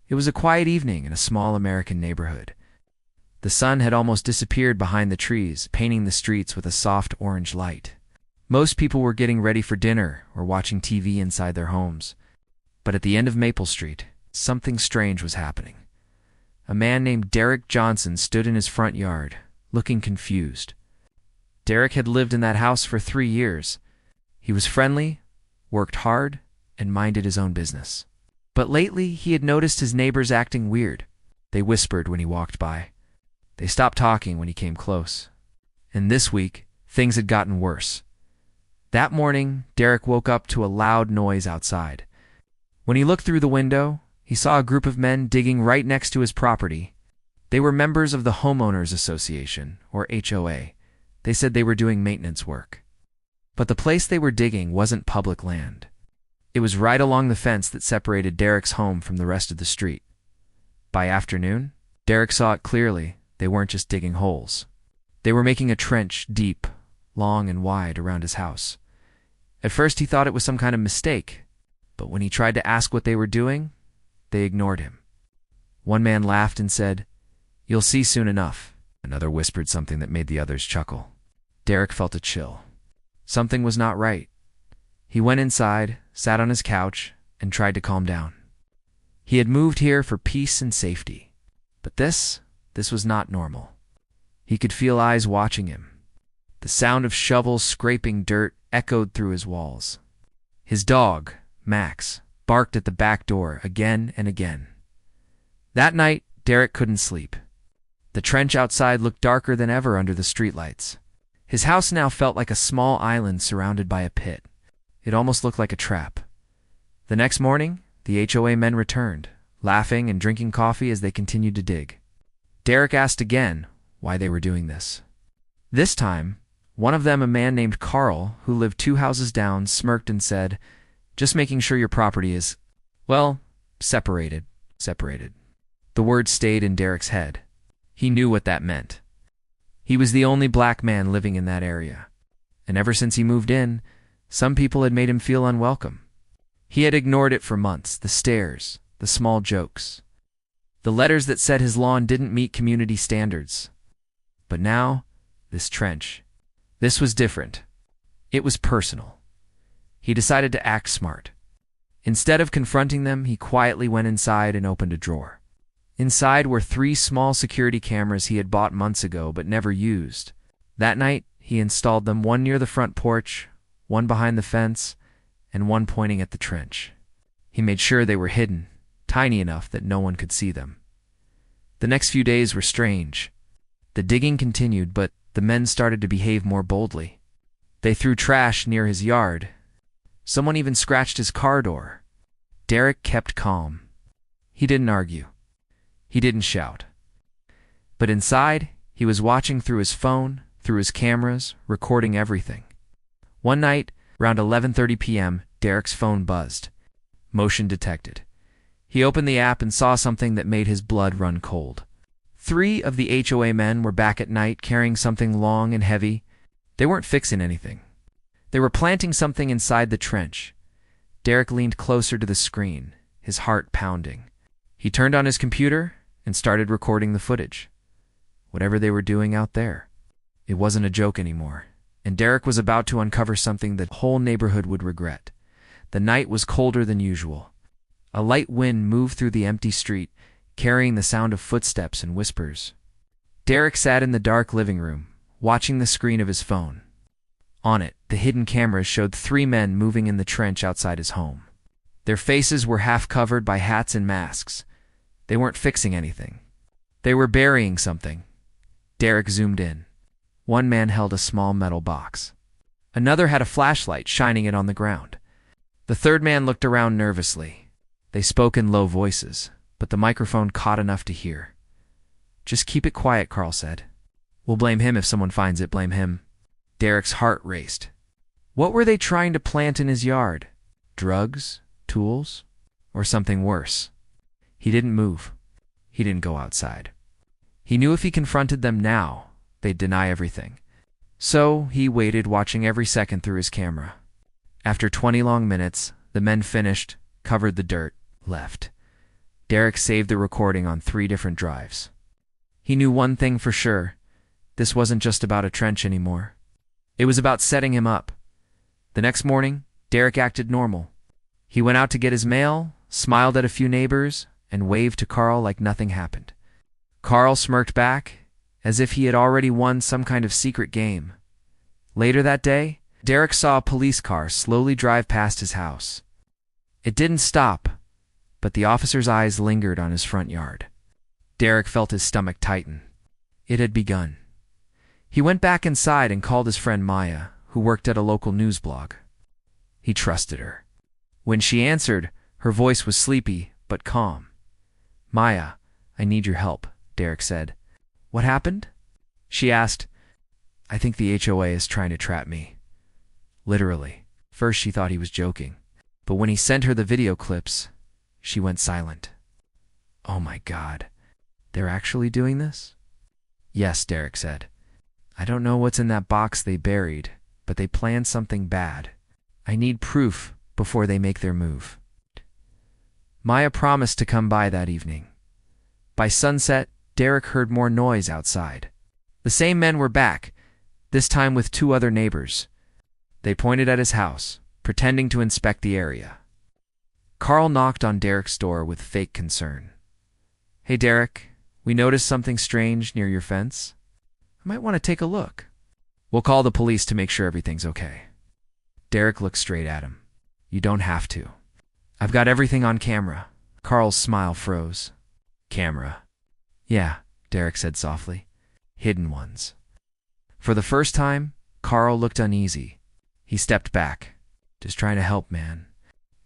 It was a quiet evening in a small American neighborhood. The sun had almost disappeared behind the trees, painting the streets with a soft orange light. Most people were getting ready for dinner or watching TV inside their homes. But at the end of Maple Street, something strange was happening. A man named Derek Johnson stood in his front yard, looking confused. Derek had lived in that house for 3 years. He was friendly, worked hard, and minded his own business. But lately, he had noticed his neighbors acting weird. They whispered when he walked by. They stopped talking when he came close. And this week, things had gotten worse. That morning, Derek woke up to a loud noise outside. When he looked through the window, he saw a group of men digging right next to his property. They were members of the Homeowners Association, or HOA. They said they were doing maintenance work. But the place they were digging wasn't public land. It was right along the fence that separated Derek's home from the rest of the street. By afternoon, Derek saw it clearly. They weren't just digging holes. They were making a trench deep, long and wide around his house. At first he thought it was some kind of mistake, but when he tried to ask what they were doing, they ignored him. One man laughed and said, "You'll see soon enough." Another whispered something that made the others chuckle. Derek felt a chill. Something was not right. He went inside, sat on his couch, and tried to calm down. He had moved here for peace and safety. But this was not normal. He could feel eyes watching him. The sound of shovels scraping dirt echoed through his walls. His dog, Max, barked at the back door again and again. That night, Derek couldn't sleep. The trench outside looked darker than ever under the streetlights. His house now felt like a small island surrounded by a pit. It almost looked like a trap. The next morning, the HOA men returned, laughing and drinking coffee as they continued to dig. Derek asked again why they were doing this. This time, one of them, a man named Carl, who lived 2 houses down, smirked and said, "Just making sure your property is, well, separated." The word stayed in Derek's head. He knew what that meant. He was the only black man living in that area. And ever since he moved in, some people had made him feel unwelcome. He had ignored it for months, the stares, the small jokes, the letters that said his lawn didn't meet community standards. But now, this trench. This was different. It was personal. He decided to act smart. Instead of confronting them, he quietly went inside and opened a drawer. Inside were 3 small security cameras he had bought months ago but never used. That night, he installed them, one near the front porch, one behind the fence, and one pointing at the trench. He made sure they were hidden, tiny enough that no one could see them. The next few days were strange. The digging continued, but the men started to behave more boldly. They threw trash near his yard. Someone even scratched his car door. Derek kept calm. He didn't argue. He didn't shout. But inside, he was watching through his phone, through his cameras, recording everything. One night, around 11:30 p.m., Derek's phone buzzed. Motion detected. He opened the app and saw something that made his blood run cold. 3 of the HOA men were back at night carrying something long and heavy. They weren't fixing anything. They were planting something inside the trench. Derek leaned closer to the screen, his heart pounding. He turned on his computer and started recording the footage. Whatever they were doing out there, it wasn't a joke anymore. And Derek was about to uncover something the whole neighborhood would regret. The night was colder than usual. A light wind moved through the empty street, carrying the sound of footsteps and whispers. Derek sat in the dark living room, watching the screen of his phone. On it, the hidden cameras showed 3 men moving in the trench outside his home. Their faces were half covered by hats and masks. They weren't fixing anything. They were burying something. Derek zoomed in. One man held a small metal box. Another had a flashlight, shining it on the ground. The third man looked around nervously. They spoke in low voices, but the microphone caught enough to hear. "Just keep it quiet," Carl said. "We'll blame him if someone finds it, blame him." Derek's heart raced. What were they trying to plant in his yard? Drugs? Tools? Or something worse? He didn't move. He didn't go outside. He knew if he confronted them now, they'd deny everything. So he waited, watching every second through his camera. After 20 long minutes, the men finished, covered the dirt, left. Derek saved the recording on 3 different drives. He knew one thing for sure. This wasn't just about a trench anymore. It was about setting him up. The next morning, Derek acted normal. He went out to get his mail, smiled at a few neighbors, and waved to Carl like nothing happened. Carl smirked back, as if he had already won some kind of secret game. Later that day, Derek saw a police car slowly drive past his house. It didn't stop, but the officer's eyes lingered on his front yard. Derek felt his stomach tighten. It had begun. He went back inside and called his friend Maya, who worked at a local news blog. He trusted her. When she answered, her voice was sleepy but calm. "Maya, I need your help," Derek said. "What happened?" she asked. "I think the HOA is trying to trap me." Literally. First she thought he was joking, but when he sent her the video clips, she went silent. "Oh my God, they're actually doing this?" "Yes," Derek said. "I don't know what's in that box they buried, but they planned something bad. I need proof before they make their move." Maya promised to come by that evening. By sunset, Derek heard more noise outside. The same men were back, this time with 2 other neighbors. They pointed at his house, pretending to inspect the area. Carl knocked on Derek's door with fake concern. "Hey Derek, we noticed something strange near your fence. I might want to take a look." "We'll call the police to make sure everything's okay." Derek looked straight at him. "You don't have to. I've got everything on camera." Carl's smile froze. "Camera?" "Yeah," Derek said softly. "Hidden ones." For the first time, Carl looked uneasy. He stepped back. "Just trying to help, man."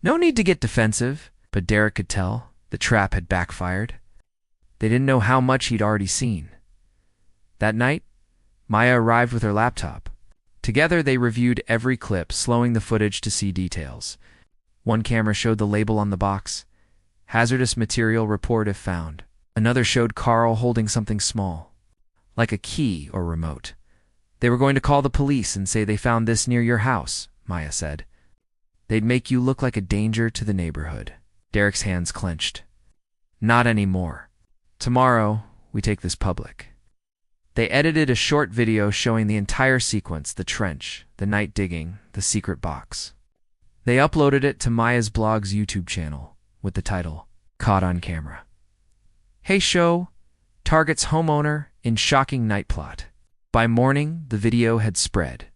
No need to get defensive, but Derek could tell the trap had backfired. They didn't know how much he'd already seen. That night, Maya arrived with her laptop. Together they reviewed every clip, slowing the footage to see details. One camera showed the label on the box, "Hazardous material report if found." Another showed Carl holding something small, like a key or remote. "They were going to call the police and say they found this near your house," Maya said. "They'd make you look like a danger to the neighborhood." Derek's hands clenched. "Not anymore. Tomorrow, we take this public." They edited a short video showing the entire sequence, the trench, the night digging, the secret box. They uploaded it to Maya's blog's YouTube channel with the title, "Caught on Camera." "Hey show, targets homeowner in shocking night plot." By morning, the video had spread.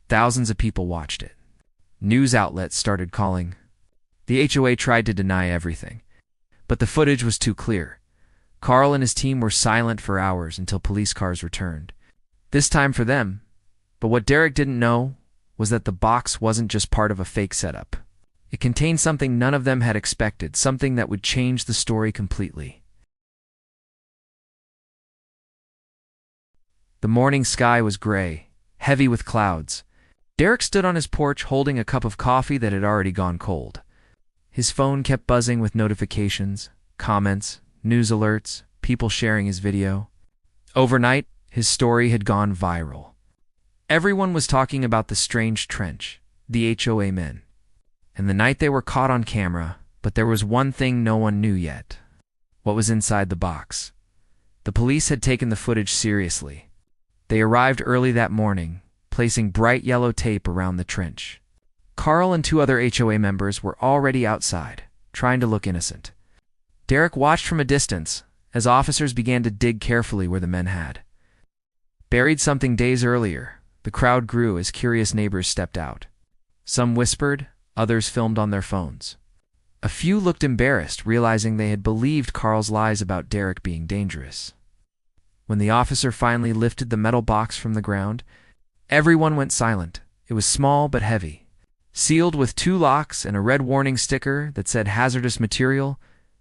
Thousands of people watched it. News outlets started calling. The HOA tried to deny everything, but the footage was too clear. Carl and his team were silent for hours until police cars returned. This time for them. But what Derek didn't know was that the box wasn't just part of a fake setup. It contained something none of them had expected, something that would change the story completely. The morning sky was gray, heavy with clouds. Derek stood on his porch holding a cup of coffee that had already gone cold. His phone kept buzzing with notifications, comments, news alerts, people sharing his video. Overnight, his story had gone viral. Everyone was talking about the strange trench, the HOA men. And the night they were caught on camera, but there was one thing no one knew yet. What was inside the box? The police had taken the footage seriously. They arrived early that morning, placing bright yellow tape around the trench. Carl and 2 other HOA members were already outside, trying to look innocent. Derek watched from a distance as officers began to dig carefully where the men had buried something days earlier. The crowd grew as curious neighbors stepped out. Some whispered, others filmed on their phones. A few looked embarrassed, realizing they had believed Carl's lies about Derek being dangerous. When the officer finally lifted the metal box from the ground, everyone went silent. It was small but heavy, sealed with 2 locks and a red warning sticker that said "Hazardous material,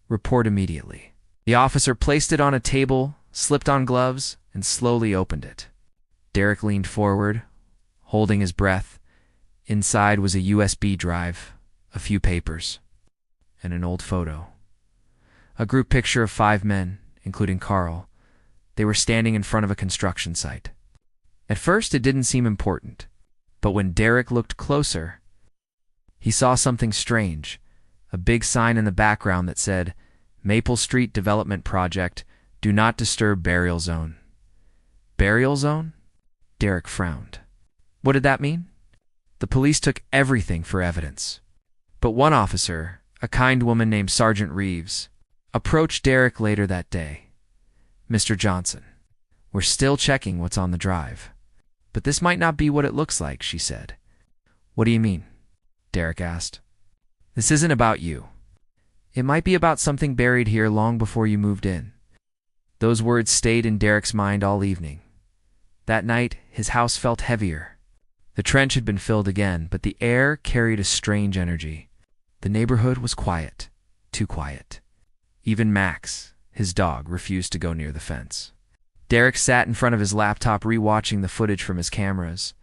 report immediately." The officer placed it on a table, slipped on gloves, and slowly opened it. Derek leaned forward, holding his breath. Inside was a USB drive, a few papers, and an old photo. A group picture of 5 men, including Carl. They were standing in front of a construction site. At first, it didn't seem important, but when Derek looked closer, he saw something strange, a big sign in the background that said, Maple Street Development Project, Do Not Disturb Burial Zone. Burial zone? Derek frowned. What did that mean? The police took everything for evidence. But one officer, a kind woman named Sergeant Reeves, approached Derek later that day. Mr. Johnson, we're still checking what's on the drive. But this might not be what it looks like, she said. What do you mean? Derek asked. This isn't about you. It might be about something buried here long before you moved in. Those words stayed in Derek's mind all evening. That night, his house felt heavier. The trench had been filled again, but the air carried a strange energy. The neighborhood was quiet, too quiet. Even Max, his dog, refused to go near the fence. Derek sat in front of his laptop rewatching the footage from his cameras,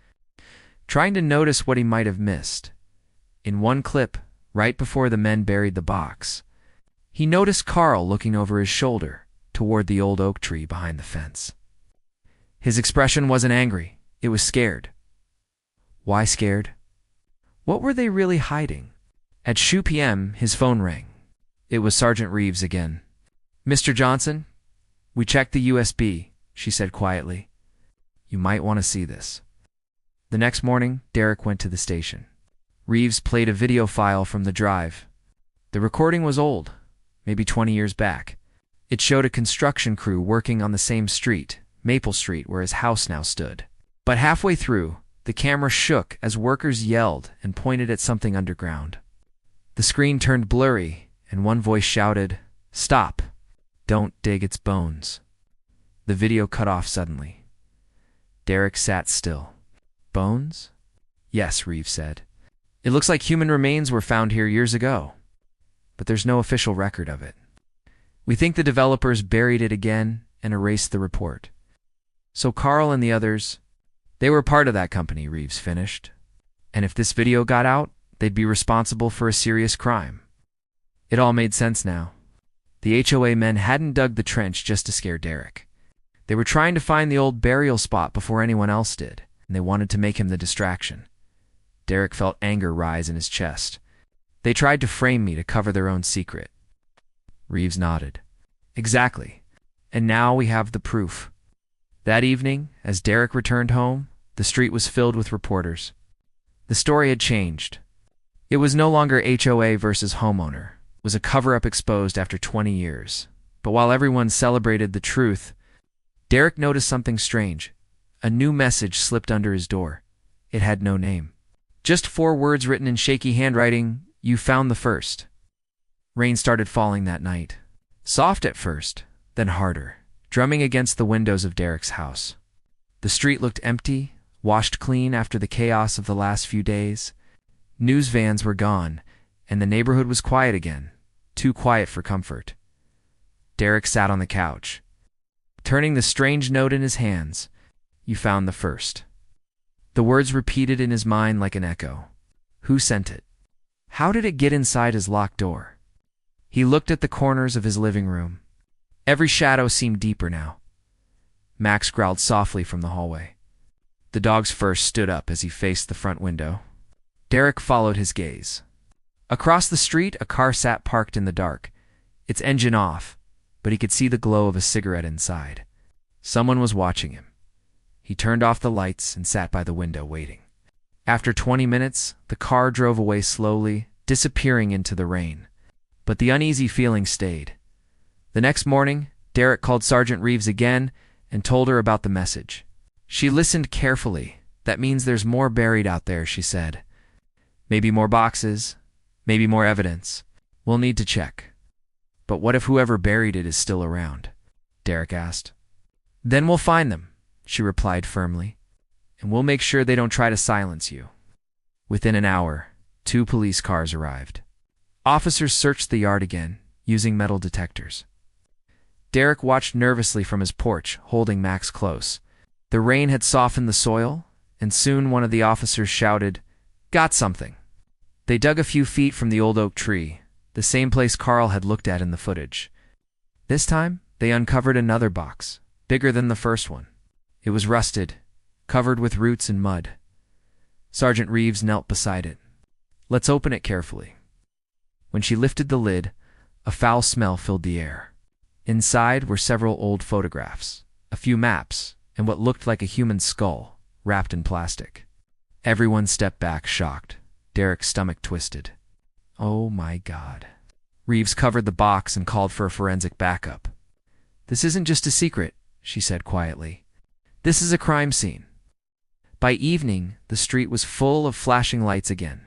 trying to notice what he might have missed. In one clip, right before the men buried the box, he noticed Carl looking over his shoulder toward the old oak tree behind the fence. His expression wasn't angry, it was scared. Why scared? What were they really hiding? At 2 p.m., his phone rang. It was Sergeant Reeves again. Mr. Johnson, we checked the USB, she said quietly. You might want to see this. The next morning, Derek went to the station. Reeves played a video file from the drive. The recording was old, maybe 20 years back. It showed a construction crew working on the same street, Maple Street, where his house now stood. But halfway through, the camera shook as workers yelled and pointed at something underground. The screen turned blurry, and one voice shouted, "Stop! Don't dig its bones." The video cut off suddenly. Derek sat still. Bones? Yes, Reeves said. It looks like human remains were found here years ago, but there's no official record of it. We think the developers buried it again and erased the report. So Carl and the others, they were part of that company, Reeves finished. And if this video got out, they'd be responsible for a serious crime. It all made sense now. The HOA men hadn't dug the trench just to scare Derek. They were trying to find the old burial spot before anyone else did, and they wanted to make him the distraction. Derek felt anger rise in his chest. They tried to frame me to cover their own secret. Reeves nodded. Exactly. And now we have the proof. That evening, as Derek returned home, the street was filled with reporters. The story had changed. It was no longer HOA versus homeowner. It was a cover-up exposed after 20 years. But while everyone celebrated the truth, Derek noticed something strange. A new message slipped under his door. It had no name. Just 4 words written in shaky handwriting, "You found the first." Rain started falling that night. Soft at first, then harder, drumming against the windows of Derek's house. The street looked empty, washed clean after the chaos of the last few days. News vans were gone, and the neighborhood was quiet again, too quiet for comfort. Derek sat on the couch, turning the strange note in his hands. You found the first. The words repeated in his mind like an echo. Who sent it? How did it get inside his locked door? He looked at the corners of his living room. Every shadow seemed deeper now. Max growled softly from the hallway. The dog's fur stood up as he faced the front window. Derek followed his gaze. Across the street, a car sat parked in the dark, its engine off, but he could see the glow of a cigarette inside. Someone was watching him. He turned off the lights and sat by the window waiting. After 20 minutes, the car drove away slowly, disappearing into the rain. But the uneasy feeling stayed. The next morning, Derek called Sergeant Reeves again and told her about the message. She listened carefully. That means there's more buried out there, she said. Maybe more boxes, maybe more evidence. We'll need to check. But what if whoever buried it is still around? Derek asked. Then we'll find them, she replied firmly, and we'll make sure they don't try to silence you. Within an hour, 2 police cars arrived. Officers searched the yard again, using metal detectors. Derek watched nervously from his porch, holding Max close. The rain had softened the soil, and soon one of the officers shouted, "Got something!" They dug a few feet from the old oak tree, the same place Carl had looked at in the footage. This time, they uncovered another box, bigger than the first one. It was rusted, covered with roots and mud. Sergeant Reeves knelt beside it. Let's open it carefully. When she lifted the lid, A foul smell filled the air. Inside were several old photographs, a few maps, and what looked like a human skull, wrapped in plastic. Everyone stepped back, shocked. Derek's stomach twisted. Oh my God. Reeves covered the box and called for a forensic backup. "This isn't just a secret," she said quietly. "This is a crime scene." By evening, the street was full of flashing lights again.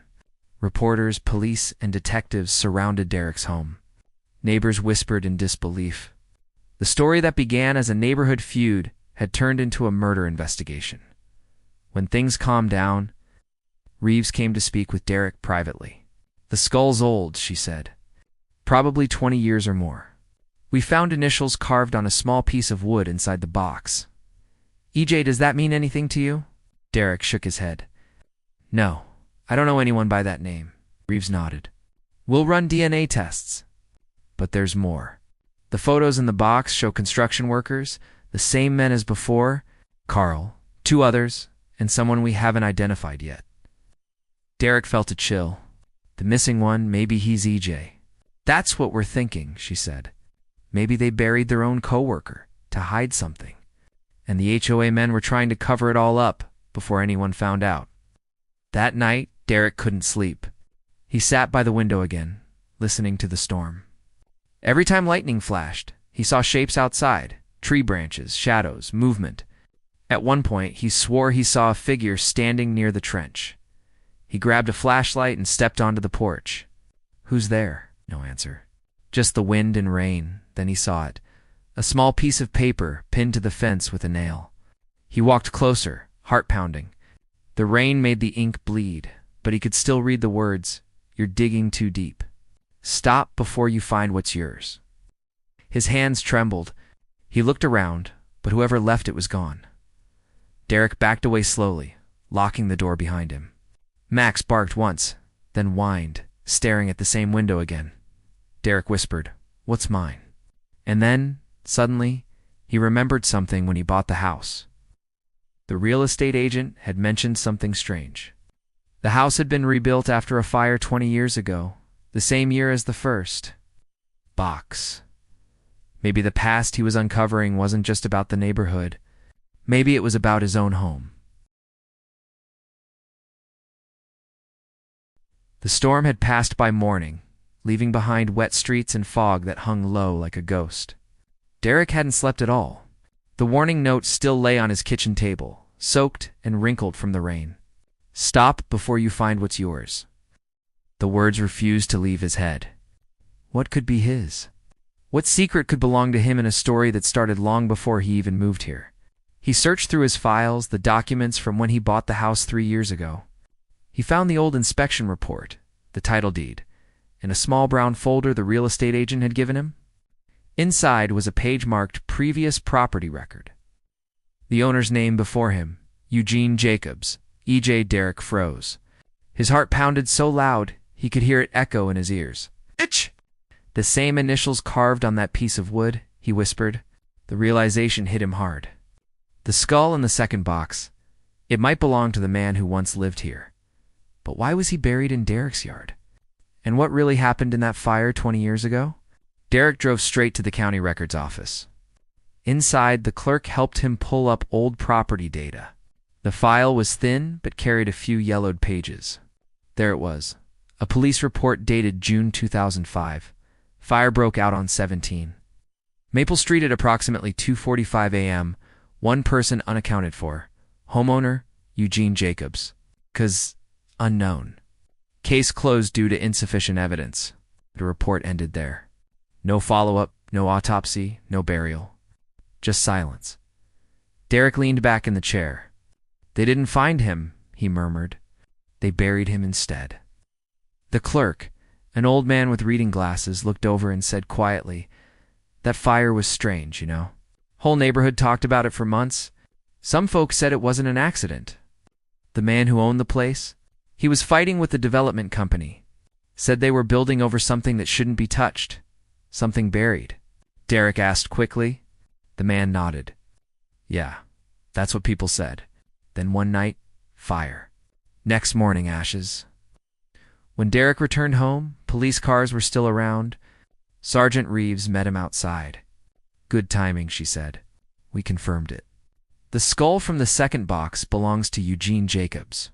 Reporters, police, and detectives surrounded Derek's home. Neighbors whispered in disbelief. The story that began as a neighborhood feud had turned into a murder investigation. When things calmed down, Reeves came to speak with Derek privately. "The skull's old," she said. "Probably 20 years or more. We found initials carved on a small piece of wood inside the box." "EJ, does that mean anything to you?" Derek shook his head. "No, I don't know anyone by that name." Reeves nodded. "We'll run DNA tests." But there's more. The photos in the box show construction workers, the same men as before, Carl, 2 others, and someone we haven't identified yet. Derek felt a chill. The missing one, maybe he's EJ. "That's what we're thinking," she said. "Maybe they buried their own coworker to hide something, and the HOA men were trying to cover it all up before anyone found out." That night, Derek couldn't sleep. He sat by the window again, listening to the storm. Every time lightning flashed, he saw shapes outside, tree branches, shadows, movement. At one point, he swore he saw a figure standing near the trench. He grabbed a flashlight and stepped onto the porch. "Who's there?" No answer. Just the wind and rain. Then he saw it. A small piece of paper pinned to the fence with a nail. He walked closer, heart pounding. The rain made the ink bleed, but he could still read the words, "You're digging too deep. Stop before you find what's yours." His hands trembled. He looked around, but whoever left it was gone. Derek backed away slowly, locking the door behind him. Max barked once, then whined, staring at the same window again. Derek whispered, "What's mine?" And then, suddenly, he remembered something when he bought the house. The real estate agent had mentioned something strange. The house had been rebuilt after a fire 20 years ago, the same year as the first. Box. Maybe the past he was uncovering wasn't just about the neighborhood. Maybe it was about his own home. The storm had passed by morning, leaving behind wet streets and fog that hung low like a ghost. Derek hadn't slept at all. The warning note still lay on his kitchen table, soaked and wrinkled from the rain. "Stop before you find what's yours." The words refused to leave his head. What could be his? What secret could belong to him in a story that started long before he even moved here? He searched through his files, the documents from when he bought the house 3 years ago. He found the old inspection report, the title deed, and a small brown folder the real estate agent had given him. Inside was a page marked Previous Property Record. The owner's name before him, Eugene Jacobs. EJ. Derek froze. His heart pounded so loud he could hear it echo in his ears. "Itch!" "The same initials carved on that piece of wood," he whispered. The realization hit him hard. The skull in the second box. It might belong to the man who once lived here. But why was he buried in Derek's yard? And what really happened in that fire 20 years ago? Derek drove straight to the county records office. Inside, the clerk helped him pull up old property data. The file was thin, but carried a few yellowed pages. There it was. A police report dated June 2005. Fire broke out on 17 Maple Street at approximately 2:45 a.m. One person unaccounted for. Homeowner, Eugene Jacobs. Cause unknown. Case closed due to insufficient evidence. The report ended there. No follow-up, no autopsy, no burial. Just silence. Derek leaned back in the chair. "They didn't find him," he murmured. "They buried him instead." The clerk, an old man with reading glasses, looked over and said quietly, "That fire was strange, you know. Whole neighborhood talked about it for months. Some folks said it wasn't an accident. The man who owned the place, he was fighting with the development company. Said they were building over something that shouldn't be touched. Something buried." Derek asked quickly. The man nodded. "Yeah, that's what people said. Then one night, fire. Next morning, ashes." When Derek returned home, police cars were still around. Sergeant Reeves met him outside. "Good timing," she said. "We confirmed it. The skull from the second box belongs to Eugene Jacobs.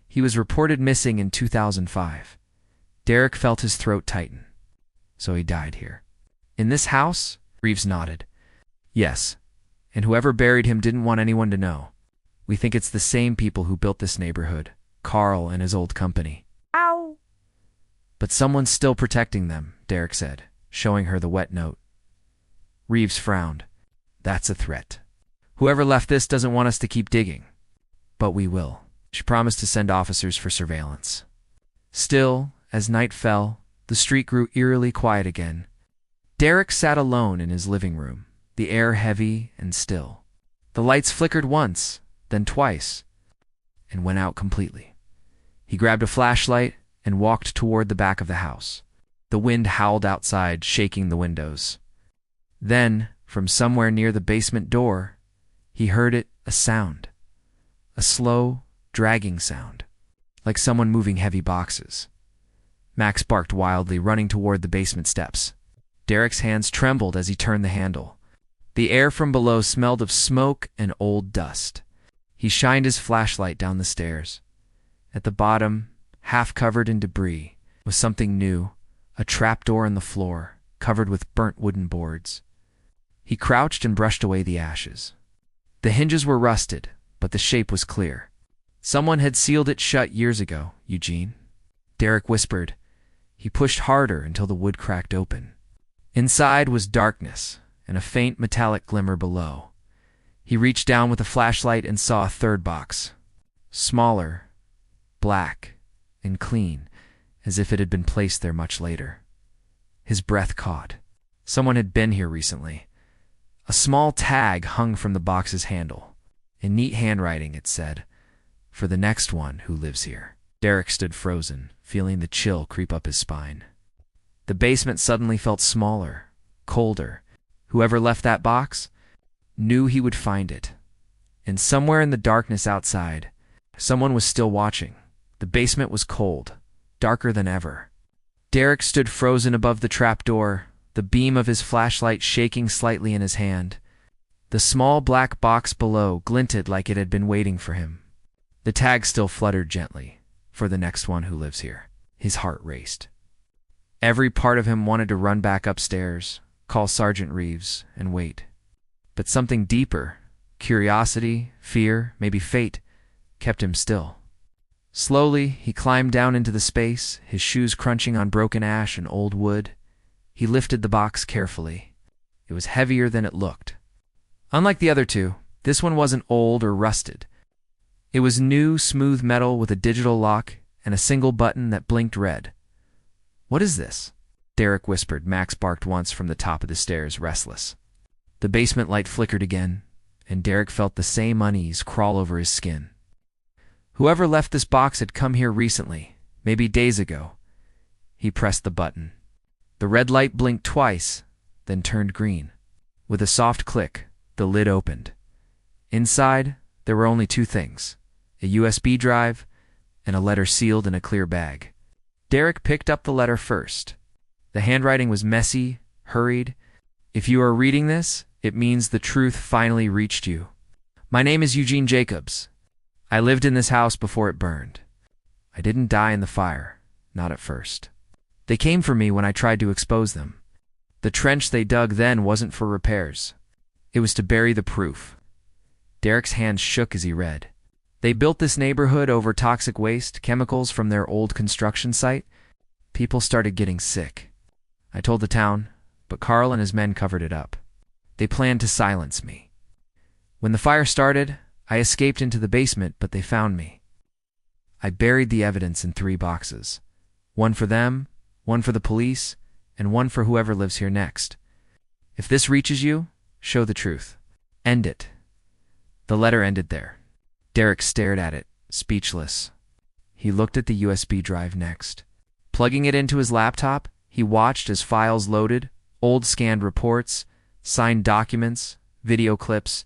He was reported missing in 2005. Derek felt his throat tighten. So he died here. In this house? Reeves nodded. Yes. And whoever buried him didn't want anyone to know. We think it's the same people who built this neighborhood, Carl and his old company." Ow! "But someone's still protecting them," Derek said, showing her the wet note. Reeves frowned. "That's a threat. Whoever left this doesn't want us to keep digging. But we will." She promised to send officers for surveillance. Still, as night fell, the street grew eerily quiet again. Derek sat alone in his living room, the air heavy and still. The lights flickered once, then twice, and went out completely. He grabbed a flashlight and walked toward the back of the house. The wind howled outside, shaking the windows. Then, from somewhere near the basement door, he heard a sound. A slow, dragging sound, like someone moving heavy boxes. Max barked wildly, running toward the basement steps. Derek's hands trembled as he turned the handle. The air from below smelled of smoke and old dust. He shined his flashlight down the stairs. At the bottom, half covered in debris, was something new, a trapdoor in the floor, covered with burnt wooden boards. He crouched and brushed away the ashes. The hinges were rusted, but the shape was clear. "Someone had sealed it shut years ago, Eugene," Derek whispered. He pushed harder until the wood cracked open. Inside was darkness and a faint metallic glimmer below. He reached down with a flashlight and saw a third box. Smaller, black, and clean, as if it had been placed there much later. His breath caught. Someone had been here recently. A small tag hung from the box's handle. In neat handwriting it said, "For the next one who lives here." Derek stood frozen, feeling the chill creep up his spine. The basement suddenly felt smaller, colder. Whoever left that box knew he would find it. And somewhere in the darkness outside, someone was still watching. The basement was cold, darker than ever. Derek stood frozen above the trapdoor, the beam of his flashlight shaking slightly in his hand. The small black box below glinted like it had been waiting for him. The tag still fluttered gently, "For the next one who lives here." His heart raced. Every part of him wanted to run back upstairs, call Sergeant Reeves, and wait. But something deeper, curiosity, fear, maybe fate, kept him still. Slowly, he climbed down into the space, his shoes crunching on broken ash and old wood. He lifted the box carefully. It was heavier than it looked. Unlike the other two, this one wasn't old or rusted. It was new, smooth metal with a digital lock and a single button that blinked red. "What is this?" Derek whispered. Max barked once from the top of the stairs, restless. The basement light flickered again, and Derek felt the same unease crawl over his skin. Whoever left this box had come here recently, maybe days ago. He pressed the button. The red light blinked twice, then turned green. With a soft click, the lid opened. Inside, there were only two things: a USB drive and a letter sealed in a clear bag. Derek picked up the letter first. The handwriting was messy, hurried. "If you are reading this, it means the truth finally reached you. My name is Eugene Jacobs. I lived in this house before it burned. I didn't die in the fire, not at first. They came for me when I tried to expose them. The trench they dug then wasn't for repairs. It was to bury the proof." Derek's hands shook as he read. They built this neighborhood over toxic waste, chemicals from their old construction site. People started getting sick. I told the town, but Carl and his men covered it up. They planned to silence me. When the fire started, I escaped into the basement, but they found me. I buried the evidence in 3 boxes. One for them, one for the police, and one for whoever lives here next. If this reaches you, show the truth. End it. The letter ended there. Derek stared at it, speechless. He looked at the USB drive next. Plugging it into his laptop, he watched as files loaded, old scanned reports, signed documents, video clips.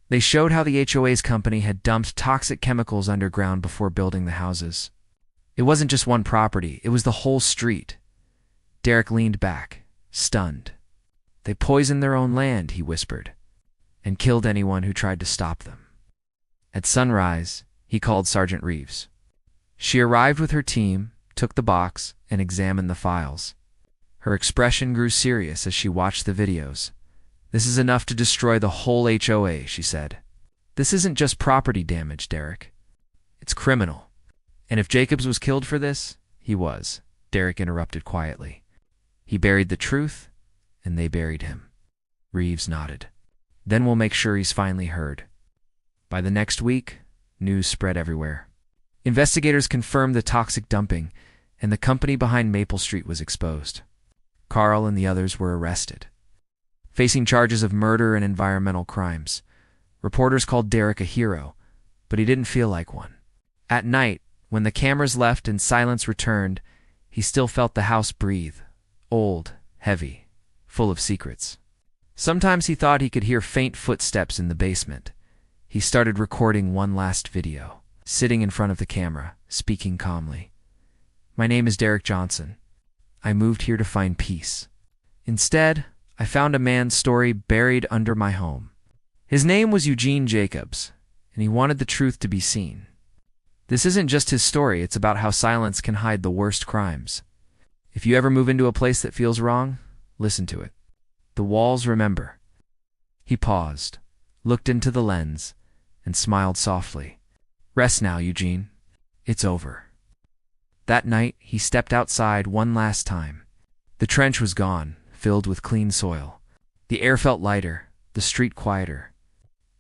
They showed how the HOA's company had dumped toxic chemicals underground before building the houses. It wasn't just one property, it was the whole street. Derek leaned back, stunned. They poisoned their own land, he whispered, and killed anyone who tried to stop them. At sunrise, he called Sergeant Reeves. She arrived with her team, took the box, and examined the files. Her expression grew serious as she watched the videos. "This is enough to destroy the whole HOA," she said. "This isn't just property damage, Derek. It's criminal. And if Jacobs was killed for this, he was," Derek interrupted quietly. "He buried the truth, and they buried him." Reeves nodded. "Then we'll make sure he's finally heard." By the next week, news spread everywhere. Investigators confirmed the toxic dumping, and the company behind Maple Street was exposed. Carl and the others were arrested, facing charges of murder and environmental crimes. Reporters called Derek a hero, but he didn't feel like one. At night, when the cameras left and silence returned, he still felt the house breathe, old, heavy, full of secrets. Sometimes he thought he could hear faint footsteps in the basement. He started recording one last video, sitting in front of the camera, speaking calmly. "My name is Derek Johnson. I moved here to find peace. Instead, I found a man's story buried under my home. His name was Eugene Jacobs, and he wanted the truth to be seen. This isn't just his story, it's about how silence can hide the worst crimes. If you ever move into a place that feels wrong, listen to it. The walls remember." He paused, looked into the lens, and smiled softly. "Rest now, Eugene. It's over." That night, he stepped outside one last time. The trench was gone, filled with clean soil. The air felt lighter, the street quieter.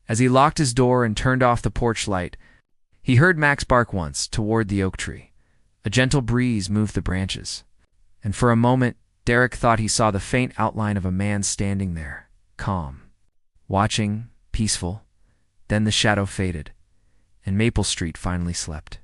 As he locked his door and turned off the porch light, he heard Max bark once toward the oak tree. A gentle breeze moved the branches, and for a moment, Derek thought he saw the faint outline of a man standing there, calm, watching, peaceful. Then the shadow faded, and Maple Street finally slept.